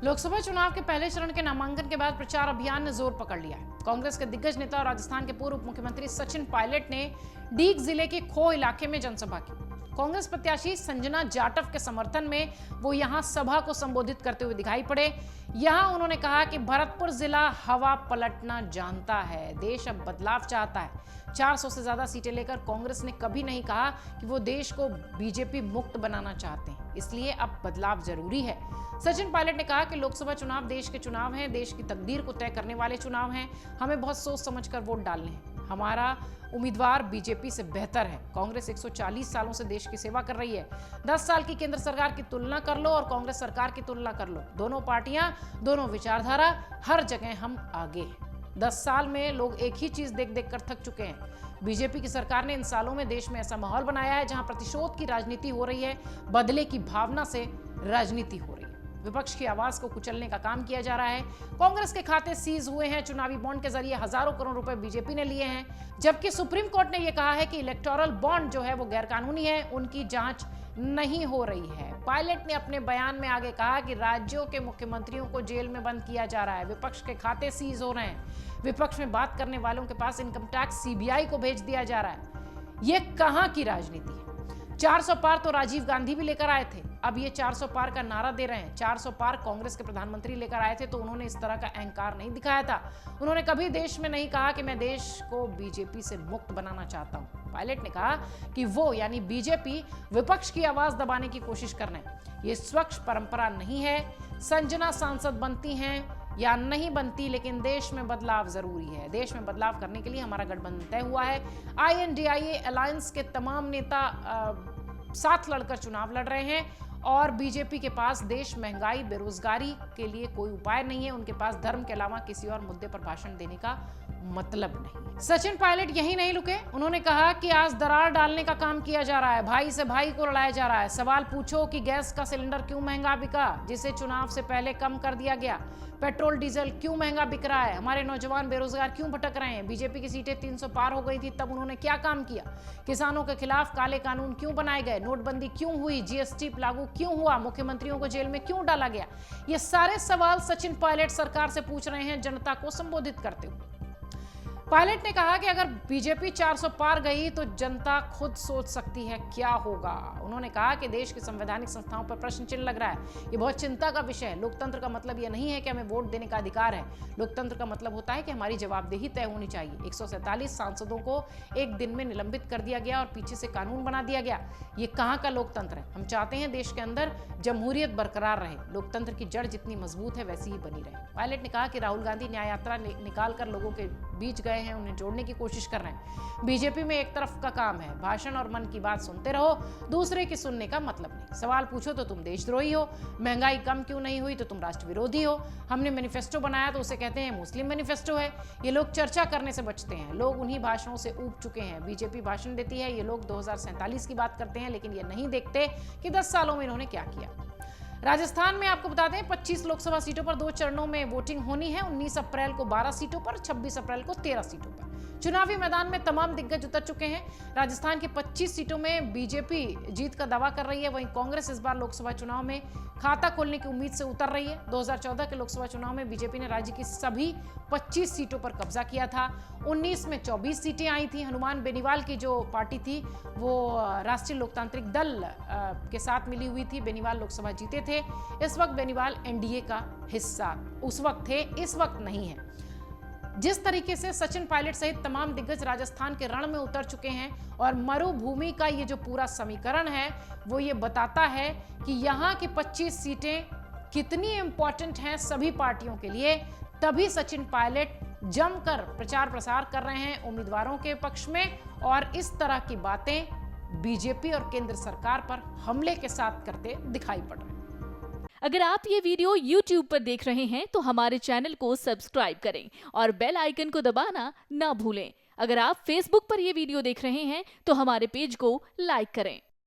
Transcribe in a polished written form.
लोकसभा चुनाव के पहले चरण के नामांकन के बाद प्रचार अभियान ने जोर पकड़ लिया है। कांग्रेस के दिग्गज नेता और राजस्थान के पूर्व उप मुख्यमंत्री सचिन पायलट ने डीग जिले के खो इलाके में जनसभा की। कांग्रेस प्रत्याशी संजना जाटव के समर्थन में वो यहां सभा को संबोधित करते हुए दिखाई पड़े। यहां उन्होंने कहा कि भरतपुर जिला हवा पलटना जानता है, देश अब बदलाव चाहता है। 400 से ज्यादा सीटें लेकर कांग्रेस ने कभी नहीं कहा कि वो देश को बीजेपी मुक्त बनाना चाहते हैं, इसलिए अब बदलाव जरूरी है। सचिन पायलट ने कहा कि लोकसभा चुनाव देश के चुनाव हैं, देश की तकदीर को तय करने वाले चुनाव हैं। हमें बहुत सोच समझकर वोट डालने हैं। हमारा उम्मीदवार बीजेपी से बेहतर है। कांग्रेस 140 सालों से देश की सेवा कर रही है। 10 साल की केंद्र सरकार की तुलना कर लो और कांग्रेस सरकार की तुलना कर लो। दोनों पार्टियां, दोनों विचारधारा, हर जगह हम आगे हैं। 10 साल में लोग एक ही चीज देख देख कर थक चुके हैं। बीजेपी की सरकार ने इन सालों में देश में ऐसा माहौल बनाया है जहां प्रतिशोध की राजनीति हो रही है, बदले की भावना से राजनीति हो रही है। विपक्ष की आवाज को कुचलने का काम किया जा रहा है। कांग्रेस के खाते सीज हुए हैं। चुनावी बॉन्ड के जरिए हजारों करोड़ रुपए बीजेपी ने लिए हैं, जबकि सुप्रीम कोर्ट ने यह कहा है कि इलेक्टोरल बॉन्ड जो है वो गैरकानूनी है, उनकी जांच नहीं हो रही है। पायलट ने अपने बयान में आगे कहा कि राज्यों के मुख्यमंत्रियों को जेल में बंद किया जा रहा है, विपक्ष के खाते सीज हो रहे हैं, विपक्ष में बात करने वालों के पास इनकम टैक्स सीबीआई को भेज दिया जा रहा है। ये कहां की राजनीति है? 400 पार तो राजीव गांधी भी लेकर आए थे, अब ये 400 पार का नारा दे रहे हैं। 400 पार कांग्रेस के प्रधानमंत्री लेकर आए थे तो उन्होंने इस तरह का अहंकार नहीं दिखाया था। उन्होंने कभी देश में नहीं कहा कि मैं देश को बीजेपी से मुक्त बनाना चाहता हूं। पायलट ने कहा कि वो यानी बीजेपी विपक्ष की आवाज दबाने की कोशिश कर रहे हैं। ये स्वच्छ परंपरा नहीं है। संजना सांसद बनती हैं या नहीं बनती, लेकिन देश में बदलाव जरूरी है। देश में बदलाव करने के लिए हमारा गठबंधन तय हुआ है। INDIA अलायंस के तमाम नेता साथ लड़कर चुनाव लड़ रहे हैं और बीजेपी के पास देश, महंगाई, बेरोजगारी के लिए कोई उपाय नहीं है। उनके पास धर्म के अलावा किसी और मुद्दे पर भाषण देने का मतलब नहीं। सचिन पायलट यही नहीं रुके। उन्होंने कहा कि आज दरार डालने का काम किया जा रहा है, भाई से भाई को लड़ाया जा रहा है। सवाल पूछो कि गैस का सिलेंडर क्यों महंगा बिका, जिसे चुनाव से पहले कम कर दिया गया। पेट्रोल डीजल क्यों महंगा बिक रहा है। हमारे नौजवान बेरोजगार क्यों भटक रहे हैं। बीजेपी की सीटें 300 पार हो गई थी, तब उन्होंने क्या काम किया। किसानों के खिलाफ काले कानून क्यों बनाए गए। नोटबंदी क्यों हुई। GST लागू क्यों हुआ। मुख्यमंत्रियों को जेल में क्यों डाला गया। ये सारे सवाल सचिन पायलट सरकार से पूछ रहे हैं, जनता को संबोधित करते हुए। पायलट ने कहा कि अगर बीजेपी 400 पार गई तो जनता खुद सोच सकती है क्या होगा। उन्होंने कहा कि देश की संवैधानिक संस्थाओं पर प्रश्न चिन्ह लग रहा है। ये बहुत चिंता का विषय है। लोकतंत्र का मतलब यह नहीं है कि हमें वोट देने का अधिकार है। लोकतंत्र का मतलब होता है कि हमारी जवाबदेही तय होनी चाहिए। 147 सांसदों को एक दिन में निलंबित कर दिया गया और पीछे से कानून बना दिया गया। ये कहां का लोकतंत्र है। हम चाहते हैं देश के अंदर जमहूरियत बरकरार रहे, लोकतंत्र की जड़ जितनी मजबूत है वैसी ही बनी रहे। पायलट ने कहा कि राहुल गांधी न्याय यात्रा निकाल कर लोगों के बीच गए हैं, उन्हें जोड़ने की कोशिश कर रहे हैं। बीजेपी में एक तरफ का काम है, भाषण और मन की बात सुनते रहो, दूसरे की सुनने का मतलब नहीं। सवाल पूछो तो तुम देशद्रोही हो। महंगाई कम क्यों नहीं हुई तो तुम राष्ट्र विरोधी हो। हमने मैनिफेस्टो बनाया तो उसे कहते हैं मुस्लिम मैनिफेस्टो है। ये लोग चर्चा करने से बचते हैं। लोग उन्हीं भाषणों से ऊब चुके हैं। बीजेपी भाषण देती है, ये लोग 2047 की बात करते हैं, लेकिन ये नहीं देखते कि 10 सालों में इन्होंने क्या किया। राजस्थान में आपको बता दें 25 लोकसभा सीटों पर 2 चरणों में वोटिंग होनी है। 19 अप्रैल को 12 सीटों पर, 26 अप्रैल को 13 सीटों पर। चुनावी मैदान में तमाम दिग्गज उतर चुके हैं। राजस्थान की 25 सीटों में बीजेपी जीत का दावा कर रही है, वहीं कांग्रेस इस बार लोकसभा चुनाव में खाता खोलने की उम्मीद से उतर रही है। 2014 के लोकसभा चुनाव में बीजेपी ने राज्य की सभी 25 सीटों पर कब्जा किया था। 19 में 24 सीटें आई थी। हनुमान बेनीवाल की जो पार्टी थी वो राष्ट्रीय लोकतांत्रिक दल के साथ मिली हुई थी। बेनीवाल लोकसभा जीते थे। इस वक्त बेनीवाल NDA का हिस्सा उस वक्त थे, इस वक्त नहीं है। जिस तरीके से सचिन पायलट सहित तमाम दिग्गज राजस्थान के रण में उतर चुके हैं और मरुभूमि का ये जो पूरा समीकरण है वो ये बताता है कि यहाँ की 25 सीटें कितनी इंपॉर्टेंट हैं सभी पार्टियों के लिए। तभी सचिन पायलट जमकर प्रचार प्रसार कर रहे हैं उम्मीदवारों के पक्ष में और इस तरह की बातें बीजेपी और केंद्र सरकार पर हमले के साथ करते दिखाई पड़ रहे हैं। अगर आप ये वीडियो YouTube पर देख रहे हैं तो हमारे चैनल को सब्सक्राइब करें और बेल आइकन को दबाना ना भूलें। अगर आप Facebook पर ये वीडियो देख रहे हैं तो हमारे पेज को लाइक करें।